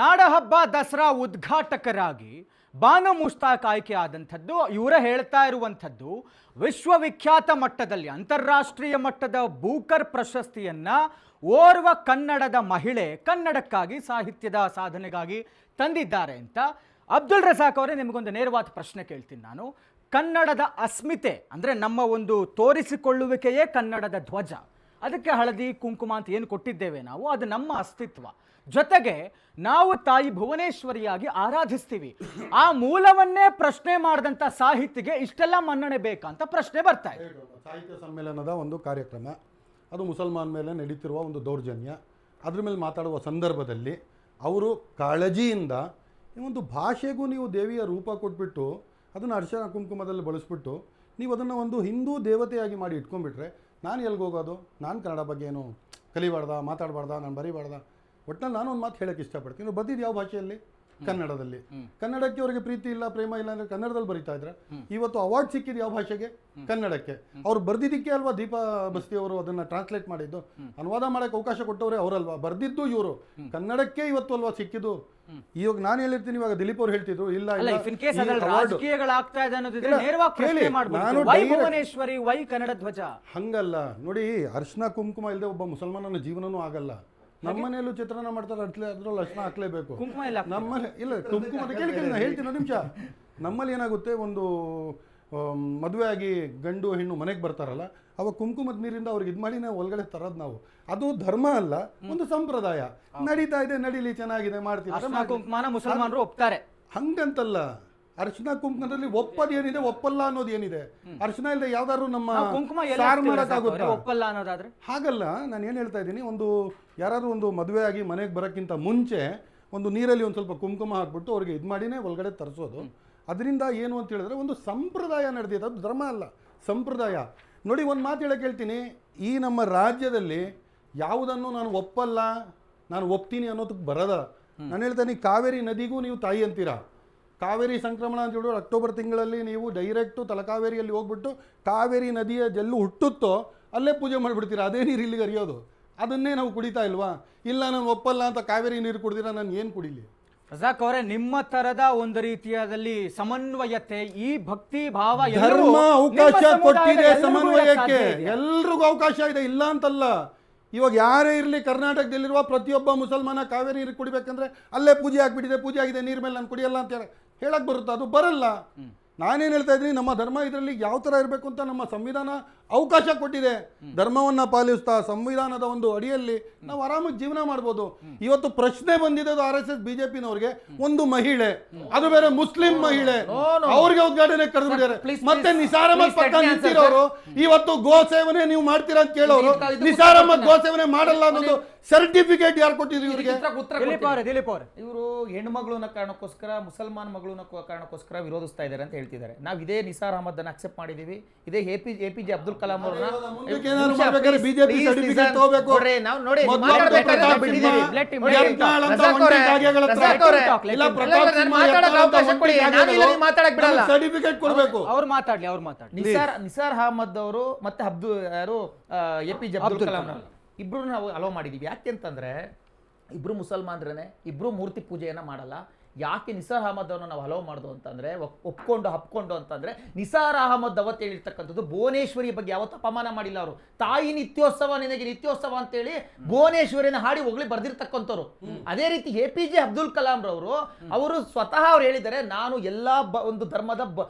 ನಾಡಹಬ್ಬ ದಸರಾ ಉದ್ಘಾಟಕರಾಗಿ ಬಾನು ಮುಸ್ತಾಕ್ ಆಯ್ಕೆ ಆದಂಥದ್ದು. ಇವರೇ ಹೇಳ್ತಾ ಇರುವಂಥದ್ದು ವಿಶ್ವವಿಖ್ಯಾತ ಮಟ್ಟದಲ್ಲಿ ಅಂತಾರಾಷ್ಟ್ರೀಯ ಮಟ್ಟದ ಬೂಕರ್ ಪ್ರಶಸ್ತಿಯನ್ನ ಓರ್ವ ಕನ್ನಡದ ಮಹಿಳೆ ಕನ್ನಡಕ್ಕಾಗಿ ಸಾಹಿತ್ಯದ ಸಾಧನೆಗಾಗಿ ತಂದಿದ್ದಾರೆ ಅಂತ. ಅಬ್ದುಲ್ ರಜಾಕ್ ಅವರೇ, ನಿಮಗೊಂದು ನೇರವಾದ ಪ್ರಶ್ನೆ ಕೇಳ್ತೀನಿ ನಾನು. ಕನ್ನಡದ ಅಸ್ಮಿತೆ ಅಂದರೆ ನಮ್ಮ ಒಂದು ತೋರಿಸಿಕೊಳ್ಳುವಿಕೆಯೇ ಕನ್ನಡದ ಧ್ವಜ. ಅದಕ್ಕೆ ಹಳದಿ ಕುಂಕುಮ ಅಂತ ಏನು ಕೊಟ್ಟಿದ್ದೇವೆ ನಾವು, ಅದು ನಮ್ಮ ಅಸ್ತಿತ್ವ. ಜೊತೆಗೆ ನಾವು ತಾಯಿ ಭುವನೇಶ್ವರಿಯಾಗಿ ಆರಾಧಿಸ್ತೀವಿ. ಆ ಮೂಲವನ್ನೇ ಪ್ರಶ್ನೆ ಮಾಡಿದಂಥ ಸಾಹಿತ್ಯಕ್ಕೆ ಇಷ್ಟೆಲ್ಲ ಮನ್ನಣೆ ಬೇಕಂತ ಪ್ರಶ್ನೆ ಬರ್ತಾ ಇದೆ. ಸಾಹಿತ್ಯ ಸಮ್ಮೇಳನದ ಒಂದು ಕಾರ್ಯಕ್ರಮ, ಅದು ಮುಸಲ್ಮಾನ್ ಮೇಲೆ ನಡೀತಿರುವ ಒಂದು ದೌರ್ಜನ್ಯ, ಅದ್ರ ಮೇಲೆ ಮಾತಾಡುವ ಸಂದರ್ಭದಲ್ಲಿ ಅವರು ಕಾಳಜಿಯಿಂದ ಈ ಒಂದು ಭಾಷೆಗೂ ನೀವು ದೇವಿಯ ರೂಪ ಕೊಟ್ಬಿಟ್ಟು ಅದನ್ನು ಅರ್ಶನ ಕುಂಕುಮದಲ್ಲಿ ಬಳಸ್ಬಿಟ್ಟು ನೀವು ಅದನ್ನು ಒಂದು ಹಿಂದೂ ದೇವತೆಯಾಗಿ ಮಾಡಿ ಇಟ್ಕೊಂಡ್ಬಿಟ್ರೆ ನಾನು ಎಲ್ಗೋಗೋದು? ನಾನು ಕನ್ನಡ ಬಗ್ಗೆ ಏನು ಕಲಿಬಾರ್ದ, ಮಾತಾಡಬಾರ್ದ, ನಾನು ಬರೀಬಾರ್ದ? ಒಟ್ಟಿನಲ್ಲಿ ನಾನು ಒಂದು ಮಾತು ಹೇಳೋಕ್ಕೆ ಇಷ್ಟಪಡ್ತೀನಿ. ನೀವು ಬರ್ದಿದ್ದು ಯಾವ ಭಾಷೆಯಲ್ಲಿ? ಕನ್ನಡದಲ್ಲಿ. ಕನ್ನಡಕ್ಕೆ ಅವರಿಗೆ ಪ್ರೀತಿ ಇಲ್ಲ, ಪ್ರೇಮ ಇಲ್ಲ ಅಂದರೆ ಕನ್ನಡದಲ್ಲಿ ಬರೀತಾ ಇದ್ರೆ. ಇವತ್ತು ಅವಾರ್ಡ್ ಸಿಕ್ಕಿದ್ದು ಯಾವ ಭಾಷೆಗೆ? ಕನ್ನಡಕ್ಕೆ. ಅವ್ರು ಬರ್ದಿದ್ದಕ್ಕೆ ಅಲ್ವಾ ದೀಪಾ ಬಸ್ತಿ ಅವರು ಅದನ್ನು ಟ್ರಾನ್ಸ್ಲೇಟ್ ಮಾಡಿದ್ದು, ಅನುವಾದ ಮಾಡೋಕ್ಕೆ ಅವಕಾಶ ಕೊಟ್ಟವ್ರೆ ಅವರಲ್ವಾ, ಬರ್ದಿದ್ದು ಇವರು. ಕನ್ನಡಕ್ಕೆ ಇವತ್ತು ಅಲ್ವಾ ಸಿಕ್ಕಿದ್ದು. ಇವಾಗ ನಾನು ಹೇಳಿರ್ತೀನಿ, ಇವಾಗ ದಿಲೀಪ್ ಅವ್ರು ಹೇಳ್ತಿದ್ರು ಇಲ್ಲ ಕನ್ನಡ ಧ್ವಜ ಹಂಗಲ್ಲ ನೋಡಿ. ಅರ್ಶನ ಕುಂಕುಮ ಇಲ್ಲದೆ ಒಬ್ಬ ಮುಸಲ್ಮಾನನ ಜೀವನನೂ ಆಗಲ್ಲ. ನಮ್ಮನೆಯಲ್ಲೂ ಚಿತ್ರಾನ್ನ ಮಾಡ್ತಾರೆ, ಅದ್ರಲ್ಲಿ ಅರ್ಶನ ಹಾಕ್ಲೇಬೇಕು. ನಮ್ಮಲ್ಲಿ ಇಲ್ಲ ಕುಂಕುಮ ಕೇಳಿ ಹೇಳ್ತೀನಿ ಒಂದು ನಿಮಿಷ. ನಮ್ಮಲ್ಲಿ ಏನಾಗುತ್ತೆ, ಒಂದು ಮದುವೆ ಆಗಿ ಗಂಡು ಹೆಣ್ಣು ಮನೆಗೆ ಬರ್ತಾರಲ್ಲ, ಅವಾಗ ಕುಂಕುಮದ ನೀರಿಂದ ಅವ್ರಿಗೆ ಇದು ಮಾಡಿ ನಾವು ಒಳಗಡೆ ತರೋದು ನಾವು. ಅದು ಧರ್ಮ ಅಲ್ಲ, ಒಂದು ಸಂಪ್ರದಾಯ. ನಡೀತಾ ಇದೆ, ನಡೀಲಿ, ಚೆನ್ನಾಗಿದೆ, ಮಾಡ್ತೀವಿ. ಕುಂಕುಮನ ಮುಸಲ್ಮಾನರು ಒಪ್ತಾರೆ ಹಂಗಂತಲ್ಲ. ಅರ್ಶನ ಕುಂಕುಮದಲ್ಲಿ ಒಪ್ಪದು ಏನಿದೆ, ಒಪ್ಪಲ್ಲ ಅನ್ನೋದು ಏನಿದೆ. ಅರ್ಶನ ಇಲ್ಲದೆ ಯಾವ್ದಾದ್ರು ನಮ್ಮ ಸಾರು ಮಾಡೋಕ್ಕಾಗುತ್ತೆ? ಒಪ್ಪಲ್ಲ ಅನ್ನೋದಾದ್ರೆ ಹಾಗಲ್ಲ. ನಾನು ಏನು ಹೇಳ್ತಾ ಇದ್ದೀನಿ, ಒಂದು ಯಾರಾದ್ರೂ ಒಂದು ಮದುವೆ ಆಗಿ ಮನೆಗೆ ಬರೋಕ್ಕಿಂತ ಮುಂಚೆ ಒಂದು ನೀರಲ್ಲಿ ಒಂದು ಸ್ವಲ್ಪ ಕುಂಕುಮ ಹಾಕ್ಬಿಟ್ಟು ಅವ್ರಿಗೆ ಇದು ಮಾಡಿನೇ ಒಳಗಡೆ ತರಿಸೋದು. ಅದರಿಂದ ಏನು ಅಂತ ಹೇಳಿದ್ರೆ ಒಂದು ಸಂಪ್ರದಾಯ ನಡೆದಿದೆ, ಅದು ಧರ್ಮ ಅಲ್ಲ, ಸಂಪ್ರದಾಯ. ನೋಡಿ, ಒಂದು ಮಾತು ಹೇಳಕ್ಕೆ ಹೇಳ್ತೀನಿ. ಈ ನಮ್ಮ ರಾಜ್ಯದಲ್ಲಿ ಯಾವುದನ್ನು ನಾನು ಒಪ್ಪಲ್ಲ, ನಾನು ಒಪ್ತೀನಿ ಅನ್ನೋದಕ್ಕೆ ಬರದ. ನಾನು ಹೇಳ್ತೀನಿ, ಕಾವೇರಿ ನದಿಗೂ ನೀವು ತಾಯಿ ಅಂತೀರಾ. ಕಾವೇರಿ ಸಂಕ್ರಮಣ ಅಂತ ಹೇಳಿದ್ರು ಅಕ್ಟೋಬರ್ ತಿಂಗಳಲ್ಲಿ ನೀವು ಡೈರೆಕ್ಟು ತಲಕಾವೇರಿಯಲ್ಲಿ ಹೋಗ್ಬಿಟ್ಟು ಕಾವೇರಿ ನದಿಯ ಜಲ್ಲು ಹುಟ್ಟುತ್ತೋ ಅಲ್ಲೇ ಪೂಜೆ ಮಾಡಿಬಿಡ್ತೀರಾ. ಅದೇ ನೀರು ಇಲ್ಲಿಗೆ ಹರಿಯೋದು, ಅದನ್ನೇ ನಾವು ಕುಡಿತಾ ಇಲ್ವಾ? ಇಲ್ಲ, ನಾನು ಒಪ್ಪಲ್ಲ ಅಂತ ಕಾವೇರಿ ನೀರು ಕುಡಿದಿರಾ, ನಾನು ಏನು ಕುಡಿಲಿ? ರಜಾಕ್ ಅವರೇ, ನಿಮ್ಮ ತರದ ಒಂದು ರೀತಿಯಾದಲ್ಲಿ ಸಮನ್ವಯತೆ, ಈ ಭಕ್ತಿ ಭಾವ, ಧರ್ಮ ಅವಕಾಶ ಕೊಟ್ಟಿದೆ ಸಮನ್ವಯಕ್ಕೆ. ಎಲ್ರಿಗೂ ಅವಕಾಶ ಇದೆ, ಇಲ್ಲ ಅಂತಲ್ಲ. ಇವಾಗ ಯಾರೇ ಇರಲಿ, ಕರ್ನಾಟಕದಲ್ಲಿರುವ ಪ್ರತಿಯೊಬ್ಬ ಮುಸಲ್ಮಾನ ಕಾವೇರಿ ನೀರು ಕುಡಿಬೇಕಂದ್ರೆ ಅಲ್ಲೇ ಪೂಜೆ ಆಗ್ಬಿಟ್ಟಿದೆ, ಪೂಜೆ ಆಗಿದೆ, ನೀರ್ ಮೇಲೆ ನಾನು ಕುಡಿಯಲ್ಲ ಅಂತ ಹೇಳಕ್ ಬರುತ್ತಾ? ಅದು ಬರಲ್ಲ. ನಾನೇನು ಹೇಳ್ತಾ ಇದ್ದೀನಿ, ನಮ್ಮ ಧರ್ಮ ಇದರಲ್ಲಿ ಯಾವ ಥರ ಇರಬೇಕು ಅಂತ ನಮ್ಮ ಸಂವಿಧಾನ ಅವಕಾಶ ಕೊಟ್ಟಿದೆ. ಧರ್ಮವನ್ನು ಪಾಲಿಸ್ತಾ ಸಂವಿಧಾನದ ಒಂದು ಅಡಿಯಲ್ಲಿ ನಾವು ಆರಾಮಾಗಿ ಜೀವನ ಮಾಡ್ಬೋದು. ಇವತ್ತು ಪ್ರಶ್ನೆ ಬಂದಿದೆ RSS ಬಿಜೆಪಿನವ್ರಿಗೆ, ಒಂದು ಮಹಿಳೆ, ಅದು ಬೇರೆ ಮುಸ್ಲಿಂ ಮಹಿಳೆ, ಅವ್ರಿಗೆ ಉದ್ಘಾಟನೆ ಕರೆದು ಬಿಡ್ತಾರೆ. ಮತ್ತೆ ನಿಸಾರ್ ಅಹಮದ್ ಪಕ್ಕ ನಿಂತಿರೋರು ಇವತ್ತು ಗೋ ಸೇವನೆ ನೀವು ಮಾಡ್ತೀರಾ ಅಂತ ಕೇಳೋರು, ನಿಸಾರ್ ಅಹಮದ್ ಗೋ ಸೇವನೆ ಮಾಡಲ್ಲ ಅನ್ನೋದು ಸರ್ಟಿಫಿಕೇಟ್ ಯಾರು ಕೊಟ್ಟಿದ್ರು ಇವರಿಗೆ? ಇವರು ಹೆಣ್ಮಗಳನ್ನ ಕಾರಣಕ್ಕೋಸ್ಕರ, ಮುಸಲ್ಮಾನ್ ಮಗಳನ್ನ ಕಾರಣಕ್ಕೋಸ್ಕರ ವಿರೋಧಿಸ್ತಾ ಇದ್ದಾರೆ ಅಂತ ಹೇಳ್ತಿದ್ದಾರೆ. ನಾವು ಇದೇ ನಿಸಾರ್ ಅಹಮದ್ ಅನ್ನ ಅಕ್ಸೆಪ್ಟ್ ಮಾಡಿದೀವಿ. ಇದೇ APJ ಅಬ್ದುಲ್ ಕಲಾಂ ಅವ್ರನ್ನ ನಿಸಾರ್ ಅಹಮದ್ ಅವರು ಮತ್ತೆ APJ ಅಬ್ದುಲ್ ಕಲಾಂ ಇಬ್ರು ನಾವು ಅಲೋ ಮಾಡಿದೀವಿ. ಯಾಕೆ ಅಂತಂದ್ರೆ ಇಬ್ರು ಮುಸಲ್ಮಾನ್ರೇನೆ, ಇಬ್ರು ಮೂರ್ತಿ ಪೂಜೆಯನ್ನ ಮಾಡಲ್ಲ. ಯಾಕೆ ನಿಸಾರ್ ಅಹಮದ್ ಅವ್ರನ್ನ ನಾವು ಹಲವು ಮಾಡೋದು ಅಂತಂದ್ರೆ, ಹಪ್ಕೊಂಡು ಅಂತಂದ್ರೆ, ನಿಸಾರ್ ಅಹಮದ್ ಅವತ್ತು ಹೇಳಿರ್ತಕ್ಕಂಥದ್ದು ಭುವನೇಶ್ವರಿ ಬಗ್ಗೆ ಯಾವತ್ತು ಅಪಮಾನ ಮಾಡಿಲ್ಲ. ಅವರು ತಾಯಿ ನಿತ್ಯೋತ್ಸವ, ನಿನಗೆ ನಿತ್ಯೋತ್ಸವ ಅಂತೇಳಿ ಭುವನೇಶ್ವರಿನ ಹಾಡಿ ಹೋಗ್ಲಿ ಬರ್ದಿರ್ತಕ್ಕಂಥವ್ರು. ಅದೇ ರೀತಿ APJ ಅಬ್ದುಲ್ ಕಲಾಂ ರವರು, ಅವರು ಸ್ವತಃ ಅವ್ರು ಹೇಳಿದ್ದಾರೆ, ನಾನು ಎಲ್ಲಾ ಒಂದು ಧರ್ಮದ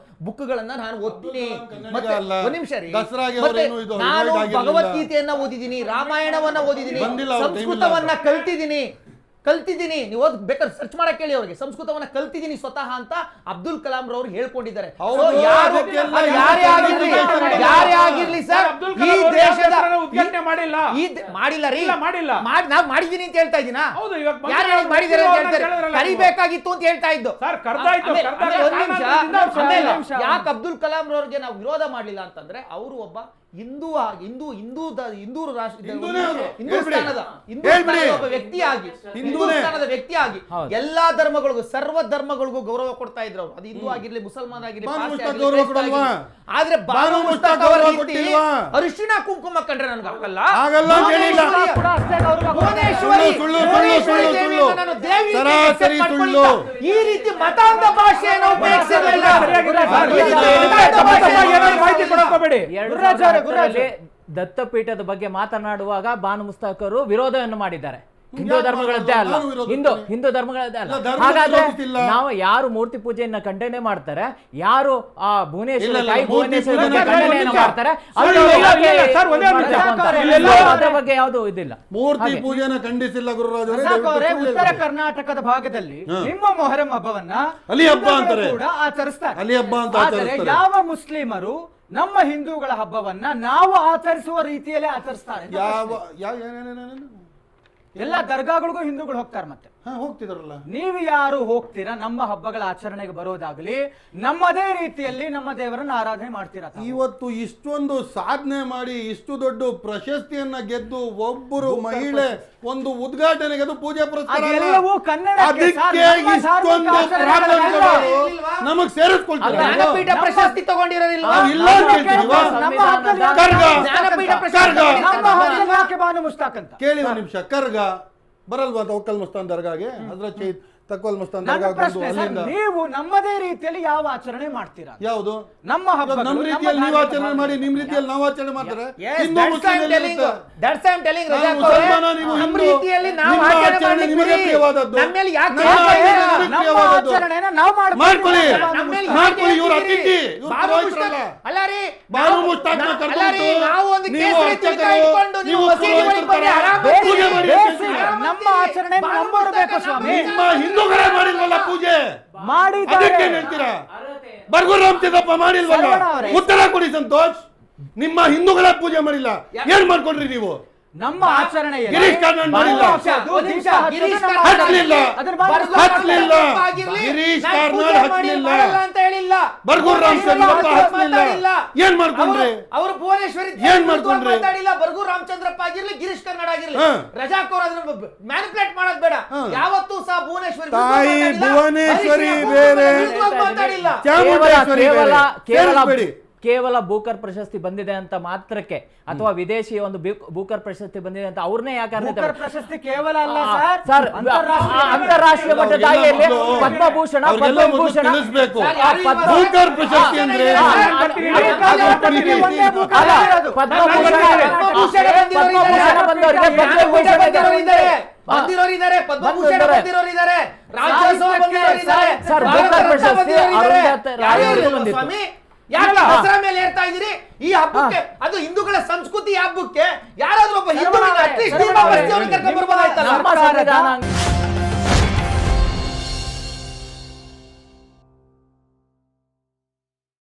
ಬುಕ್ಗಳನ್ನ ನಾನು ಓದ್ತೀನಿ. ಮತ್ತೆ ಒಂದ್ ನಿಮಿಷ ರೀ, ನಾನು ಭಗವದ್ಗೀತೆಯನ್ನ ಓದಿದ್ದೀನಿ, ರಾಮಾಯಣವನ್ನ ಓದಿದ್ದೀನಿ, ಸಂಸ್ಕೃತವನ್ನ ಕಲ್ತಿದ್ದೀನಿ. ನೀವು ಬೇಕಾದ್ರೆ ಸರ್ಚ್ ಮಾಡಕ್ ಹೇಳಿ ಅವ್ರಿಗೆ, ಸಂಸ್ಕೃತವನ್ನ ಕಲ್ತಿದ್ದೀನಿ ಸ್ವತಃ ಅಂತ ಅಬ್ದುಲ್ ಕಲಾಂ ರವರು ಹೇಳ್ಕೊಂಡಿದ್ದಾರೆ. ಯಾರೇ ಆಗಿರ್ಲಿ ಸರ್, ಈ ದೇಶದ ಮಾಡಿಲ್ಲ ರೀ, ನಾವ್ ಮಾಡಿದೀನಿ ಅಂತ ಹೇಳ್ತಾ ಇದ್ದೀನಾ? ಯಾರು ಮಾಡಿದ್ದಾರೆ ಅಂತ ಹೇಳ್ತಾರೆ, ಕರಿಬೇಕಾಗಿತ್ತು ಅಂತ ಹೇಳ್ತಾ ಇದ್ದು. ಯಾಕೆ ಅಬ್ದುಲ್ ಕಲಾಂ ರವ್ರಿಗೆ ನಾವು ವಿರೋಧ ಮಾಡ್ಲಿಲ್ಲ ಅಂತಂದ್ರೆ, ಅವರು ಒಬ್ಬ ಹಿಂದೂ ರಾಷ್ಟ್ರ ಹಿಂದೂನೇ ಅವರು. ಹಿಂದೂಸ್ತಾನದ ಹೇಳ್ಬಿಡಿ. ಒಬ್ಬ ವ್ಯಕ್ತಿಯಾಗಿ ಹಿಂದೂನೇ. ಹಿಂದೂಸ್ತಾನದ ವ್ಯಕ್ತಿಯಾಗಿ ಹೌದು. ಎಲ್ಲಾ ಧರ್ಮಗಳಿಗೂ ಸರ್ವ ಧರ್ಮಗಳಿಗೂ ಗೌರವ ಕೊಡ್ತಾ ಇದ್ರು ಅವರು. ಅದು ಹಿಂದೂ ಆಗಿರ್ಲಿ, ಮುಸಲ್ಮಾನ್ ಆಗಿರ್ಲಿ, ಬಾನು ಪಾರ್ಸಿ ಮುಷ್ತಾಕ್ ಆಗಿರ್ಲಿ, ಗೌರವ ಕ್ರೈಸ್ತ ಕೊಡಲ್ವಾ? ಆಗಿರ್ಲಿ. ಆದ್ರೆ ಬಾನು ಬಾನು ಮುಷ್ತಾಕ್ ಮುಷ್ತಾಕ್ ಅವರ ಗೌರವ ರೀತಿ ಕೊಟ್ಟಿಲ್ವಾ? ಅರಿಶಿಣ ಕುಂಕುಮ ಕಂಡ್ರೆ ನನ್ಗೆ ಆಗಲ್ಲ. ಆಗಲ್ಲ ಅಂತ ಹೇಳಿಲ್ಲ. ಕೂಡ ಅಷ್ಟೇ ಗೌರವ ಕೊಡ್ತಾರೆ. ಭುವನೇಶ್ವರಿ ಸುಳ್ಳು, ಸುಳ್ಳು, ಭುವನೇಶ್ವರಿ ಸುಳ್ಳು, ದೇವಿಯನ್ನು ಸುಳ್ಳು. ನಾನು ದೇವಿ ಅಂತ ಸರಾಸರಿ accept ಸುಳ್ಳು. ಮಾಡ್ಕೊಳ್ಳಿಲ್ಲ. ಈ ರೀತಿ ಮತಾಂಧ ಭಾಷೆಯನ್ನು ಉಪಯೋಗಿಸಿರಲಿಲ್ಲ. ಸರಿಯಾಗಿದೆ. ಮಾಹಿತಿ ಕೊಡಕ್ಕೆ ಹೋಗ್ಬೇಡಿ. ಗುರುರಾಜ್ ದತ್ತಪೀಠದ ಬಗ್ಗೆ ಮಾತನಾಡುವಾಗ ಬಾನು ಮುಸ್ತಾಕರು ವಿರೋಧವನ್ನು ಮಾಡಿದ್ದಾರೆ. ಹಿಂದೂ ಯಾಕೆ ಧರ್ಮಗಳದ್ದೇ ಅಲ್ಲ, ನಾನು ವಿರೋಧಿಸ್ತೀನಿ. ಹಿಂದೂ ಧರ್ಮಗಳದ್ದೇ ಅಲ್ಲ. ಇಲ್ಲ, ಧರ್ಮ ಹಾಗಾದ್ರೆ ವಿರೋಧಿಸಿಲ್ಲ. ನಾವು ಯಾರು ಮೂರ್ತಿ ಪೂಜೆಯನ್ನ ಖಂಡನೆ ಮಾಡ್ತಾರೆ, ಯಾರು ಆ ಭುವನೇಶ್ವರಿ ಇಲ್ಲ, ತಾಯಿ ಮೂರ್ತಿ ಭುವನೇಶ್ವರಿ ಪೂಜೆನ ಖಂಡನೆಯನ್ನು ಮಾಡ್ತಾರೆ, ಸುಳ್ಳು. ಅವ್ರು ಇಲ್ಲ, ಸರ್, ಒಂದೇ ನಿಮಿಷ. ಅದರ ಬಗ್ಗೆ ಯಾವುದು ಇದಿಲ್ಲ. ಮೂರ್ತಿ ಹಾಗೆ. ಪೂಜೆನ ಖಂಡಿಸಿಲ್ಲ ಗುರುರಾಜ್ ಅವರೇ. ರಜಾಕ್ ಅವರೇ, ದಯವಿಟ್ಟು ಸುಳ್ಳು ಉತ್ತರ ಹೇಳ್ಬೇಡಿ. ಕರ್ನಾಟಕದ ಭಾಗದಲ್ಲಿ ನಿಮ್ಮ ಮೊಹರಂ ಹಬ್ಬವನ್ನ ಅಲಿ ಹಬ್ಬ ಅಂತಾರೆ. ಕೂಡ ಆಚರಿಸ್ತಾರೆ. ಅಲಿ ಹಬ್ಬ ಅಂತ ಆದರೆ ಆಚರಿಸ್ತಾರೆ. ಯಾವ ಮುಸ್ಲಿಮರು ನಮ್ಮ ಹಿಂದೂಗಳ ಹಬ್ಬವನ್ನ ನಾವು ಆಚರಿಸುವ ರೀತಿಯಲ್ಲೇ ಆಚರಿಸ್ತಾರೆ ಅಂತ ಯಾವ ಪ್ರಶ್ನೆ. ಏನೇನೇನೇನೇನು? ಎಲ್ಲ ದರ್ಗಾಗಳಿಗೂ ಹಿಂದೂಗಳು ಹೋಗ್ತಾರೆ. ಮತ್ತೆ ಹಾ, ಹೋಗ್ತಿದಾರಲ್ಲ. ನೀವು ಯಾರು ಹೋಗ್ತೀರಾ ನಮ್ಮ ಹಬ್ಬಗಳ ಆಚರಣೆಗೆ ಬರೋದಾಗ್ಲಿ, ನಮ್ಮದೇ ರೀತಿಯಲ್ಲಿ ನಮ್ಮ ದೇವರನ್ನ ಆರಾಧನೆ ಮಾಡ್ತೀರಾ ತಾವು? ಇವತ್ತು ಇಷ್ಟೊಂದು ಸಾಧನೆ ಮಾಡಿ ಇಷ್ಟು ದೊಡ್ಡ ಪ್ರಶಸ್ತಿಯನ್ನ ಗೆದ್ದು ಒಬ್ಬರು ಮಹಿಳೆ ಒಂದು ಉದ್ಘಾಟನೆಗೆ ಅದು ಪೂಜೆ ಪುರಸ್ಕಾರ ಅಲ್ಲ. ಅದೆಲ್ಲವೂ ಕನ್ನಡಕ್ಕೆ ಅದಕ್ಕೆ ಸರ್, ನಮ್ಮ ಇಷ್ಟೊಂದು ಧಾರ್ಮಿಕ ಪ್ರಾಬ್ಲಮ್ಗಳು ಆಚರಣೆಗಳಿಲ್ವಾ? ನಮಗ್ ಸೇರಿಸ್ಕೊಳ್ತಾರೆ. ಜ್ಞಾನಪೀಠ ಪ್ರಶಸ್ತಿ ತಗೊಂಡಿರೋದಿಲ್ವಾ? ನಾವು ಇಲ್ಲ ಅಂತ ಹೇಳ್ತೀವಾ? ನಮ್ಮ ಹಬ್ಬದಲ್ಲಿ ಯಾಕೆ ಕರ್ಗ. ಜ್ಞಾನಪೀಠ ಕರ್ಗ. ಪ್ರಶಸ್ತಿ ನಮ್ಮ ಹಬ್ಬದಲ್ಲಿ ಯಾಕೆ ಬಾನು ಮುಷ್ತಾಕ್ ಅಂತ? ಕೇಳಿ ಒಂದು ನಿಮಿಷ. ಕರ್ಗ ಬರಲ್ವಾ ತವಕ್ಕಲ್ ಮಸ್ತಾನ್ ದರ್ಗಾಗೆ? ಹಜರತ್ ಶಹೀದ್ ತಕ್ವಲ್ ಮಸ್ತಾನ್ ನನ್ನ ದರ್ಗಾಗೆ ಬಂದು ಪ್ರಶ್ನೆ ಸರ್, ಅಲ್ಲಿಂದ ನೀವು ನಮ್ಮದೇ ರೀತಿಯಲ್ಲಿ ಯಾವ ಆಚರಣೆ ಮಾಡ್ತೀರಾ? ಯಾವುದು? ನಮ್ಮ ಹಬ್ಬ ನಮ್ಮ ರೀತಿಯಲ್ಲಿ ನೀವು ಆಚರಣೆ ಮಾಡಿ, ನಿಮ್ ರೀತಿಯಲ್ಲಿ ನಾವು ಆಚರಣೆ ಮಾಡ್ತಾರೆ. Yes, Hindu that's Muslim I'm ಎಲ್ಲಿ telling ಇರುತ್ತೆ? you. That's I'm telling ನಾವು ರಜಾಕ್ ಅವರೇ. ಮುಸಲ್ಮಾನ, ನೀವು ನಮ್ಮ ಹಿಂದೂ. ರೀತಿಯಲ್ಲಿ ನಾವು ನಿಮ್ಮ ಆಚರಣೆ ಆಚರಣೆ ನಿಮಗೆ ಮಾಡ್ಲಿಕ್ಕೆ ಪ್ರಿಯವಾದದ್ದು. ನಮ್ಮ ಮೇಲೆ ಯಾಕೆ ನಮ್ಮ ಹೇಳ್ತಾ ಆಚರಣೆ ಇದ್ದೀರಾ? ನಿಮಗೆ ನಮ್ಮ ಪ್ರಿಯವಾದದ್ದು. ಆಚರಣೆನ ನಾವು ಮಾಡ್ಕೊಳ್ಳಿ. ನಮ್ಮ ಮೇಲೆ ಮಾಡ್ಕೊಳ್ಳಿ. ಇವ್ರು ಯಾಕೆ ಅತಿಥಿ, ಇವ್ರು ಬಾನು ಪುರೋಹಿತರಲ್ಲ. ಮುಷ್ತಾಕ್ ಅಲ್ಲ ರೀ, ಬಾನು ನಾವು- ಮುಷ್ತಾಕ್ನ ಅಲ್ಲ ರೀ, ಕರ್ಕೊಂಡು ನಾವು ಒಂದು ನೀವು ಕೇಸರಿ ಅರ್ಚಕರು, ತುಳಿತ ಇಟ್ಕೊಂಡು ನೀವು ನೀವು ಮಸೀದಿಗಳಿಗೆ ಬಂದು ಪುರೋಹಿತರ ಆರಾಮ ಪೂಜೆ ಪೂಜೆ ಮಾಡಿ ಮಾಡಿ. ಬೇಸಿಗೆ. ನಮ್ಮ ಆಚರಣೆ ನಂಬಬೇಕು ಸ್ವಾಮಿ. ನಿಮ್ಮ ಹಿಂದೂಗಳೇ ಮಾಡಿಲ್ವಲ್ಲ ಪೂಜೆ? ಮಾಡಿದ್ದಾರೆ. ಅದಕ್ಕೆ ಹೇಳ್ತೀರಾ? ಬರ್ಗೂರ್ ರಾಮಚಂದ್ರಪ್ಪ ಮಾಡಿಲ್ವಲ್ಲ? ಸರ್ವಣ ಅವರೇ. ಉತ್ತರ ಕೊಡಿ ಸಂತೋಷ್. ನಿಮ್ಮ ಹಿಂದೂಗಳೇ ಪೂಜೆ ಮಾಡಿಲ್ಲ, ಏನ್ ಮಾಡ್ಕೊಂಡ್ರಿ ನೀವು? ನಮ್ಮ ಆಚರಣೆಯಲ್ಲಿ ಗಿರೀಶ್ ಕಾರ್ನಾಡ್ ಮಾಡಿಲ್ಲ. ಗಿರೀಶ್ ಹಚ್ಚಲಿಲ್ಲ. ಹಚ್ಚಲಿಲ್ಲ. ಆಗಿರ್ಲಿ, ಗಿರೀಶ್ ನಾನು ಕಾರ್ನಾಡ್ ಪೂಜೆ ಮಾಡಿ ಹಚ್ಚಲಿಲ್ಲ. ಮಾಡಲ್ಲ ಅಂತ ಹೇಳಿಲ್ಲ. ಬರ್ಗೂರ್ ರಾಮಚಂದ್ರಪ್ಪ ಹಚ್ಚಲಿಲ್ಲ. ಏನ್ ಮಾಡ್ಕೊಂಡ್ರಿ? ಅವರು ಭುವನೇಶ್ವರಿ ಏನ್ ಮಾಡ್ಕೊಂಡ್ರಿ? ಮಾತಾಡಿಲ್ಲ. ಬರ್ಗೂರ್ ರಾಮಚಂದ್ರಪ್ಪ ಆಗಿರ್ಲಿ, ಗಿರೀಶ್ ಕಾರ್ನಾಡ್ ಆಗಿರ್ಲಿ, ಹಾ. ರಜಾಕ್ ಅವರು ಅದನ್ನ ಮ್ಯಾನಿಪುಲೇಟ್ ಮಾಡೋದ್ ಬೇಡ. ಹಾ. ಯಾವತ್ತೂ ಸಹ ಭುವನೇಶ್ವರಿ ತಾಯಿ ಮಾತಾಡಿಲ್ಲ. ಭುವನೇಶ್ವರಿ ಹರೀಶ್ ಬೇರೆ. ಮಾತಾಡಿಲ್ಲ. ಚಾಮುಂಡೇಶ್ವರಿ ಬೇರೆ. ಸೇರಿಸ್ಬೇಡಿ. ಕೇವಲ ಬೂಕರ್ ಪ್ರಶಸ್ತಿ ಬಂದಿದೆ ಅಂತ ಮಾತ್ರಕ್ಕೆ, ಅಥವಾ ವಿದೇಶಿ ಒಂದು ಬೂಕರ್ ಪ್ರಶಸ್ತಿ ಬಂದಿದೆ ಅಂತ ಅವ್ರನ್ನೇ ಯಾಕೆ ಬೂಕರ್ ಪ್ರಶಸ್ತಿ ಕೇವಲ ಅಲ್ಲ ಸರ್, ಅಂತಾರಾಷ್ಟ್ರೀಯ ಮಟ್ಟದ ದಾಯಿಯಲ್ಲಿ ಪದ್ಮಭೂಷಣ, ಅವ್ರಿಗೆಲ್ಲ ಮೊದಲು ಪದ್ಮಭೂಷಣ, ತಿಳಿಸ್ಬೇಕು. ಪದ್ಮ- ಬೂಕರ್ ಪ್ರಶಸ್ತಿ ಅಂದ್ರೆ ಬಂದಿರೋರಿದ್ದಾರೆ, ಪದ್ಮಭೂಷಣ ಬಂದಿರೋರಿದ್ದಾರೆ, ರಾಜ್ಯೋತ್ಸವ ಬಂದಿರೋರಿದ್ದಾರೆ, ಸರ್, ಭಾರತ ಬೂಕರ್ ರತ್ನ ಪ್ರಶಸ್ತಿ ಬಂದಿರೋರಿದ್ದಾರೆ. ಯಾರು ಯಾರು ಬಂದಿತ್ತು? ಸ್ವಾಮಿ, ಯಾಕೆ ದಸರಾ ಮೇಲೆ ಏರ್ತಾ ಇದೀರಿ? ಈ ಹಬ್ಬಕ್ಕೆ, ಅದು ಹಿಂದೂಗಳ ಸಂಸ್ಕೃತಿ ಹಬ್ಬಕ್ಕೆ ಯಾರಾದ್ರೂ ಒಬ್ಬ ಹಿಂದೂ ಅಟ್ಲೀಸ್ಟ್ ಕರ್ಕೊಂಡು ಬರ್ಬೋದಾಯ್ತಲ್ಲ. ನಮ್ಮ ಸಂವಿಧಾನ